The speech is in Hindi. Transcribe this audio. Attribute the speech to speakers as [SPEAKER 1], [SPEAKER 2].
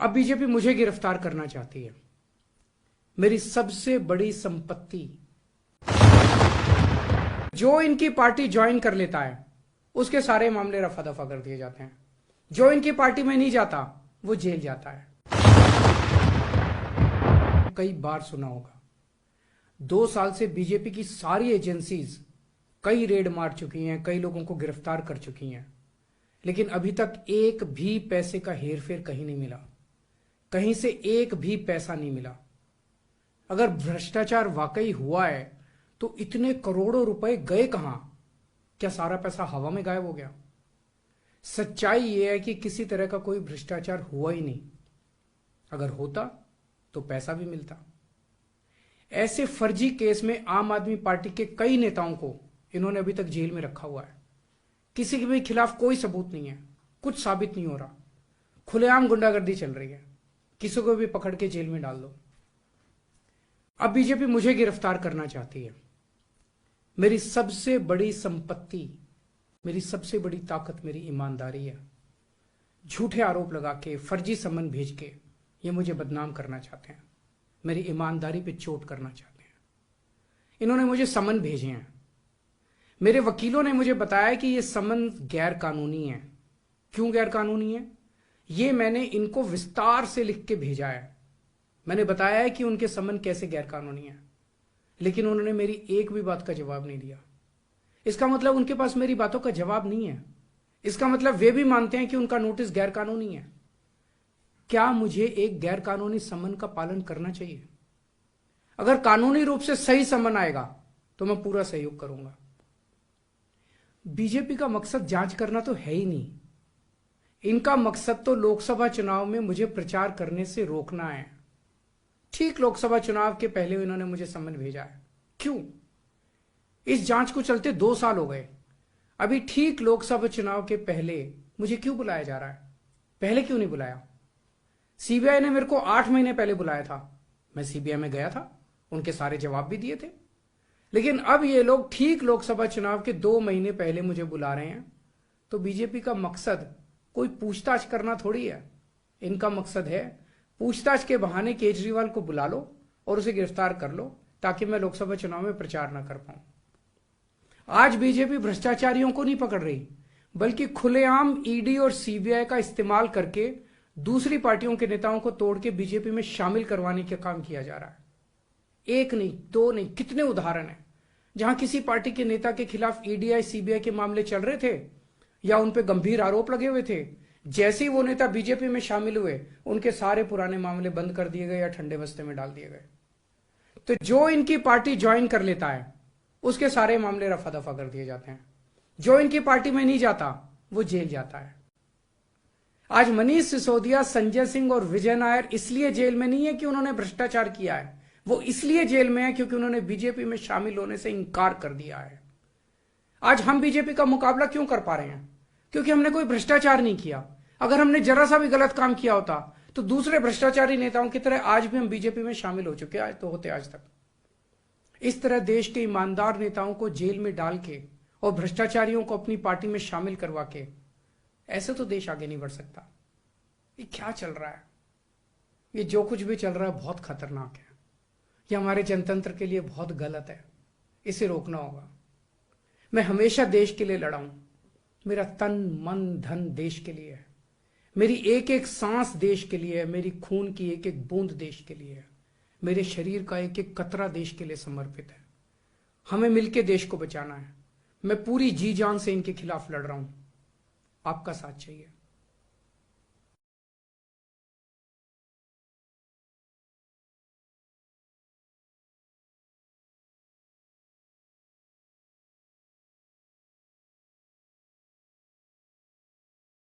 [SPEAKER 1] अब बीजेपी मुझे गिरफ्तार करना चाहती है। मेरी सबसे बड़ी संपत्ति, जो इनकी पार्टी ज्वाइन कर लेता है उसके सारे मामले रफा दफा कर दिए जाते हैं। जो इनकी पार्टी में नहीं जाता वो जेल जाता है। कई बार सुना होगा, 2 साल से बीजेपी की सारी एजेंसीज कई रेड मार चुकी हैं, कई लोगों को गिरफ्तार कर चुकी हैं, लेकिन अभी तक एक भी पैसे का हेरफेर कहीं नहीं मिला, कहीं से एक भी पैसा नहीं मिला। अगर भ्रष्टाचार वाकई हुआ है तो इतने करोड़ों रुपए गए कहां? क्या सारा पैसा हवा में गायब हो गया? सच्चाई यह है कि किसी तरह का कोई भ्रष्टाचार हुआ ही नहीं। अगर होता तो पैसा भी मिलता। ऐसे फर्जी केस में आम आदमी पार्टी के कई नेताओं को इन्होंने अभी तक जेल में रखा हुआ है। किसी के भी खिलाफ कोई सबूत नहीं है, कुछ साबित नहीं हो रहा, खुलेआम गुंडागर्दी चल रही है, किसी को भी पकड़ के जेल में डाल दो। अब बीजेपी मुझे गिरफ्तार करना चाहती है। मेरी सबसे बड़ी संपत्ति, मेरी सबसे बड़ी ताकत मेरी ईमानदारी है। झूठे आरोप लगा के, फर्जी समन भेज के ये मुझे बदनाम करना चाहते हैं, मेरी ईमानदारी पे चोट करना चाहते हैं। इन्होंने मुझे समन भेजे हैं। मेरे वकीलों ने मुझे बताया कि ये समन गैर कानूनी है। क्यों गैर कानूनी है? ये मैंने इनको विस्तार से लिख के भेजा है। मैंने बताया है कि उनके समन कैसे गैर कानूनी है, लेकिन उन्होंने मेरी एक भी बात का जवाब नहीं दिया। इसका मतलब उनके पास मेरी बातों का जवाब नहीं है। इसका मतलब वे भी मानते हैं कि उनका नोटिस गैर कानूनी है। क्या मुझे एक गैर कानूनी समन का पालन करना चाहिए? अगर कानूनी रूप से सही समन आएगा तो मैं पूरा सहयोग करूंगा। बीजेपी का मकसद जांच करना तो है ही नहीं। इनका मकसद तो लोकसभा चुनाव में मुझे प्रचार करने से रोकना है। ठीक लोकसभा चुनाव के पहले इन्होंने मुझे समन भेजा है। क्यों? इस जांच को चलते 2 साल हो गए, अभी ठीक लोकसभा चुनाव के पहले मुझे क्यों बुलाया जा रहा है? पहले क्यों नहीं बुलाया? सीबीआई ने मेरे को 8 महीने पहले बुलाया था, मैं सीबीआई में गया था, उनके सारे जवाब भी दिए थे। लेकिन अब ये लोग ठीक लोकसभा चुनाव के 2 महीने पहले मुझे बुला रहे हैं। तो बीजेपी का मकसद कोई पूछताछ करना थोड़ी है। इनका मकसद है पूछताछ के बहाने केजरीवाल को बुला लो और उसे गिरफ्तार कर लो, ताकि मैं लोकसभा चुनाव में प्रचार ना कर पाऊं। आज बीजेपी भ्रष्टाचारियों को नहीं पकड़ रही, बल्कि खुलेआम ईडी और सीबीआई का इस्तेमाल करके दूसरी पार्टियों के नेताओं को तोड़ के बीजेपी में शामिल करवाने का काम किया जा रहा है। एक नहीं, 2 नहीं, कितने उदाहरण हैं जहां किसी पार्टी के नेता के खिलाफ ईडीआई सीबीआई के मामले चल रहे थे या उन पे गंभीर आरोप लगे हुए थे। जैसे ही वो नेता बीजेपी में शामिल हुए, उनके सारे पुराने मामले बंद कर दिए गए या ठंडे बस्ते में डाल दिए गए। तो जो इनकी पार्टी ज्वाइन कर लेता है उसके सारे मामले रफा दफा कर दिए जाते हैं। जो इनकी पार्टी में नहीं जाता वो जेल जाता है। आज मनीष सिसोदिया, संजय सिंह और विजय नायर इसलिए जेल में नहीं है कि उन्होंने भ्रष्टाचार किया है, वो इसलिए जेल में है क्योंकि उन्होंने बीजेपी में शामिल होने से इंकार कर दिया है। आज हम बीजेपी का मुकाबला क्यों कर पा रहे हैं? क्योंकि हमने कोई भ्रष्टाचार नहीं किया। अगर हमने जरा सा भी गलत काम किया होता तो दूसरे भ्रष्टाचारी नेताओं की तरह आज भी हम बीजेपी में शामिल हो चुके आज तो होते आज तक। इस तरह देश के ईमानदार नेताओं को जेल में डाल के और भ्रष्टाचारियों को अपनी पार्टी में शामिल करवा के ऐसे तो देश आगे नहीं बढ़ सकता। ये क्या चल रहा है? ये जो कुछ भी चल रहा है बहुत खतरनाक है। ये हमारे जनतंत्र के लिए बहुत गलत है। इसे रोकना होगा। मैं हमेशा देश के लिए लड़ा हूं। मेरा तन मन धन देश के लिए है। मेरी एक एक सांस देश के लिए है। मेरी खून की एक एक बूंद देश के लिए है। मेरे शरीर का एक एक कतरा देश के लिए समर्पित है। हमें मिलकर देश को बचाना है। मैं पूरी जी जान से इनके खिलाफ लड़ रहा हूं। आपका साथ चाहिए।